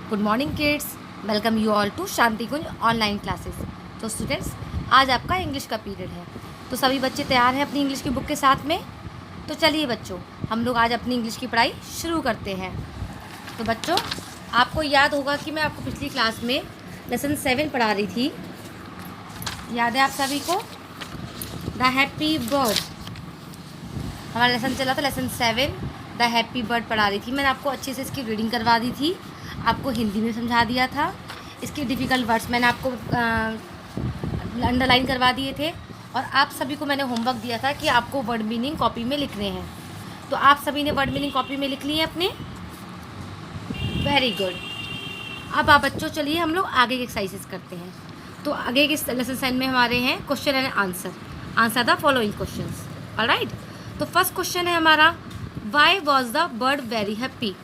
Good morning kids, welcome you all to Shanti Kunj online classes. तो students, आज आपका English का पीरियड है। तो सभी बच्चे तैयार हैं अपनी इंग्लिश की बुक के साथ में? तो चलिए बच्चों, हम लोग आज अपनी इंग्लिश की पढ़ाई शुरू करते हैं। तो बच्चों, आपको याद होगा कि मैं आपको पिछली क्लास में लेसन 7 पढ़ा रही थी। याद है आप सभी को? द हैप्पी बर्ड हमारा लेसन चला था। लेसन 7 द हैप्पी बर्ड पढ़ा रही थी। मैंने आपको अच्छे से इसकी रीडिंग करवा दी थी, आपको हिंदी में समझा दिया था। इसके डिफ़िकल्ट वर्ड्स मैंने आपको अंडरलाइन करवा दिए थे, और आप सभी को मैंने होमवर्क दिया था कि आपको वर्ड मीनिंग कॉपी में लिखने हैं। तो आप सभी ने वर्ड मीनिंग कॉपी में लिख लिए हैं अपने? Very good. अब आप बच्चों चलिए हम लोग आगे के एक्सरसाइजेस करते हैं। तो आगे के लेसन 7 में हमारे हैं question and answer the following questions. Alright. तो फर्स्ट क्वेश्चन है हमारा, Y was the bird very happy.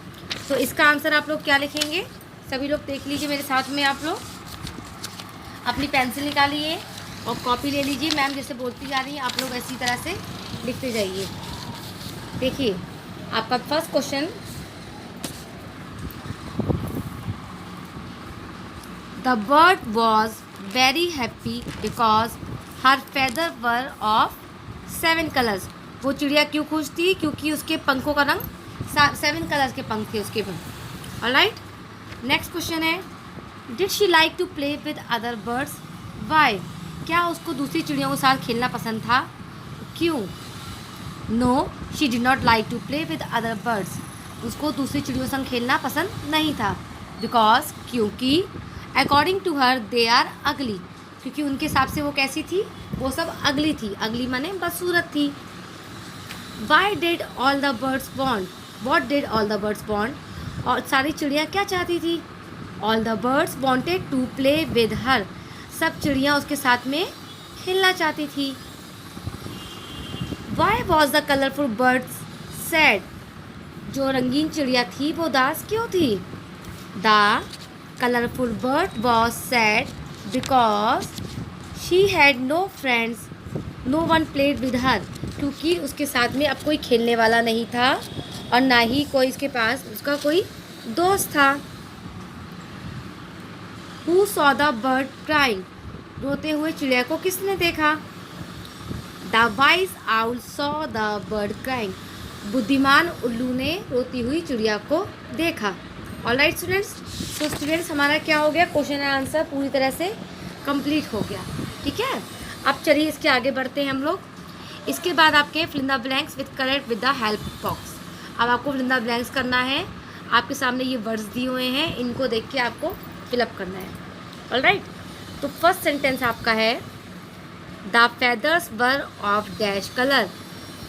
तो इसका आंसर आप लोग क्या लिखेंगे? सभी लोग देख लीजिए मेरे साथ में। आप लोग अपनी पेंसिल निकालिए और कॉपी ले लीजिए। मैम जैसे बोलती जा रही है आप लोग ऐसी तरह से लिखते जाइए। देखिए आपका first question, the bird was very happy because her feather were of 7 colours. वो चिड़िया क्यों खुश थी? क्योंकि उसके पंखों का रंग 7 कलर्स के पंख थे उसके पंख। ऑलराइट। नेक्स्ट क्वेश्चन है, did she like to play with other birds. Why, क्या उसको दूसरी चिड़ियों के साथ खेलना पसंद था? क्यों? No, she did not like to play with other birds. उसको दूसरी चिड़ियों के संग खेलना पसंद नहीं था। बिकॉज, क्योंकि according to her they are ugly. क्योंकि उनके हिसाब से वो कैसी थी? वो सब अगली थी। अगली माने बदसूरत थी। Why did all the birds want, what did all the birds want. और सारी चिड़ियाँ क्या चाहती थी? All the birds wanted to play with her. सब चिड़ियाँ उसके साथ में खेलना चाहती थी। Why was the colourful birds sad. जो रंगीन चिड़िया थी वो उदास क्यों थी? The colourful bird was sad because she had no friends, no one played with her. क्योंकि उसके साथ में अब कोई खेलने वाला नहीं था और ना ही कोई इसके पास उसका कोई दोस्त था। Who saw the bird crying? रोते हुए चिड़िया को किसने देखा? The wise owl saw the bird crying. बुद्धिमान उल्लू ने रोती हुई चिड़िया को देखा। Alright students. तो स्टूडेंट्स हमारा क्या हो गया? क्वेश्चन एंड आंसर पूरी तरह से कंप्लीट हो गया। ठीक है। अब चलिए इसके आगे बढ़ते हैं हम लोग। इसके बाद आपके fill in the blanks with correct with the help box. अब आपको फिल इन द ब्लैंक्स करना है। आपके सामने ये वर्ड्स दिए हुए हैं, इनको देख के आपको फिलअप करना है। ऑलराइट। तो फर्स्ट सेंटेंस आपका है, the feathers were of dash colour.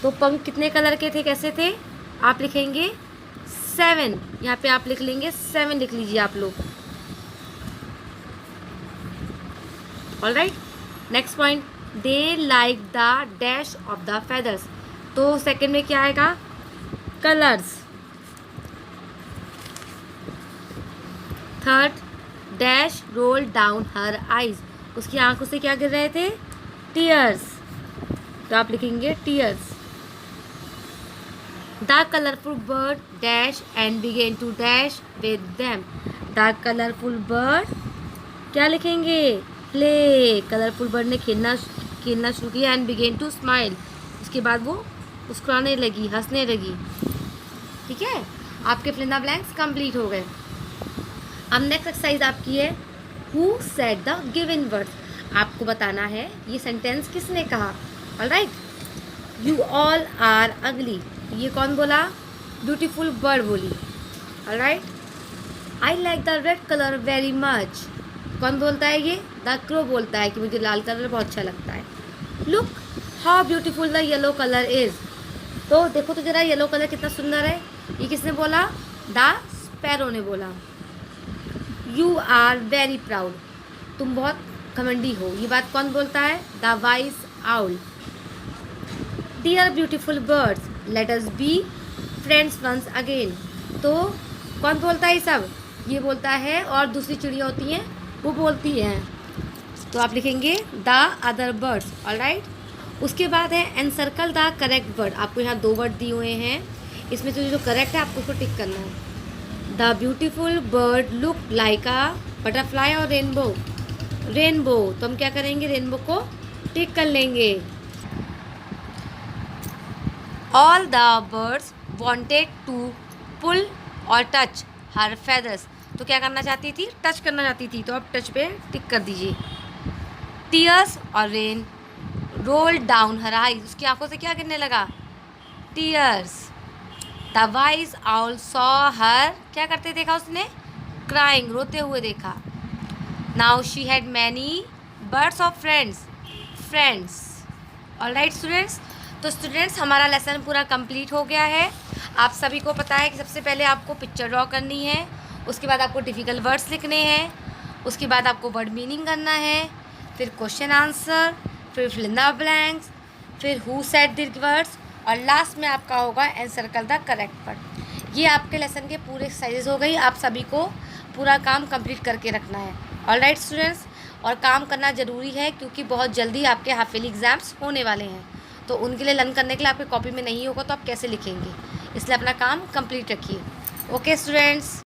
तो पंख कितने कलर के थे? कैसे थे? आप लिखेंगे 7। यहाँ पे आप लिख लेंगे 7, लिख लीजिए आप लोग। Alright. Next point, they like the dash of the feathers. तो सेकंड में क्या आएगा? Colours. Third, dash roll down her eyes. उसकी आंखों से क्या गिर रहे थे? टीयर्स। तो आप लिखेंगे tears. The colourful bird dash and began to dash with them. The colourful bird क्या लिखेंगे? प्ले। कलरफुल बर्ड ने खेलना शुरू किया। एंड बिगेन टू स्माइल, उसके बाद वो मुस्कुराने लगी, हंसने लगी। ठीक है। आपके fill in the blanks complete हो गए। अब नेक्स्ट एक्सरसाइज आपकी है, who said the given words. आपको बताना है ये सेंटेंस किसने कहा। Alright. You all are ugly, ये कौन बोला? ब्यूटीफुल बर्ड बोली। Alright. I like the red colour very much. कौन बोलता है? ये द क्रो बोलता है कि मुझे लाल कलर बहुत अच्छा लगता है। Look how beautiful the yellow colour is. तो देखो तो जरा येलो कलर कितना सुंदर है। ये किसने बोला? द स्पैरो ने बोला। यू आर वेरी प्राउड, तुम बहुत घमंडी हो। ये बात कौन बोलता है? The wise owl. Dear beautiful birds let us be friends once again. तो कौन बोलता है ये सब? ये बोलता है, और दूसरी चिड़िया होती हैं वो बोलती हैं। तो आप लिखेंगे द अदर बर्ड्स। ऑलराइट। उसके बाद है एनसर्कल द करेक्ट वर्ड। आपको यहाँ 2 वर्ड दिए हुए हैं, इसमें से जो करेक्ट है आपको उसको टिक करना है। The beautiful bird look like a butterfly or rainbow. Rainbow, तो हम क्या करेंगे, रेनबो को टिक कर लेंगे। All the birds wanted to pull or touch her feathers, तो क्या करना चाहती थी, टच करना चाहती थी, तो आप टच पे टिक कर दीजिए। टीयर्स और rain roll down her eyes, उसकी आंखों से क्या गिरने लगा, tears. The wise owl saw her, क्या करते देखा उसने, क्राइंग, रोते हुए देखा। Now she had many birds of friends. Alright students, तो स्टूडेंट्स हमारा लेसन पूरा कंप्लीट हो गया है। आप सभी को पता है कि सबसे पहले आपको पिक्चर ड्रॉ करनी है, उसके बाद आपको डिफ़िकल्ट वर्ड्स लिखने हैं, उसके बाद आपको वर्ड मीनिंग करना है, फिर क्वेश्चन आंसर, फिर फिल इन द ब्लैंक्स, फिर हु सेड द वर्ड्स, और लास्ट में आपका होगा and circle the correct word. ये आपके लेसन के पूरे एक्सरसाइजेज हो गई। आप सभी को पूरा काम कंप्लीट करके रखना है। ऑलराइट स्टूडेंट्स, और काम करना ज़रूरी है क्योंकि बहुत जल्दी आपके हाफ ईयरली एग्ज़ाम्स होने वाले हैं, तो उनके लिए लर्न करने के लिए आपकी कॉपी में नहीं होगा तो आप कैसे लिखेंगे, इसलिए अपना काम कंप्लीट रखिए। Okay students.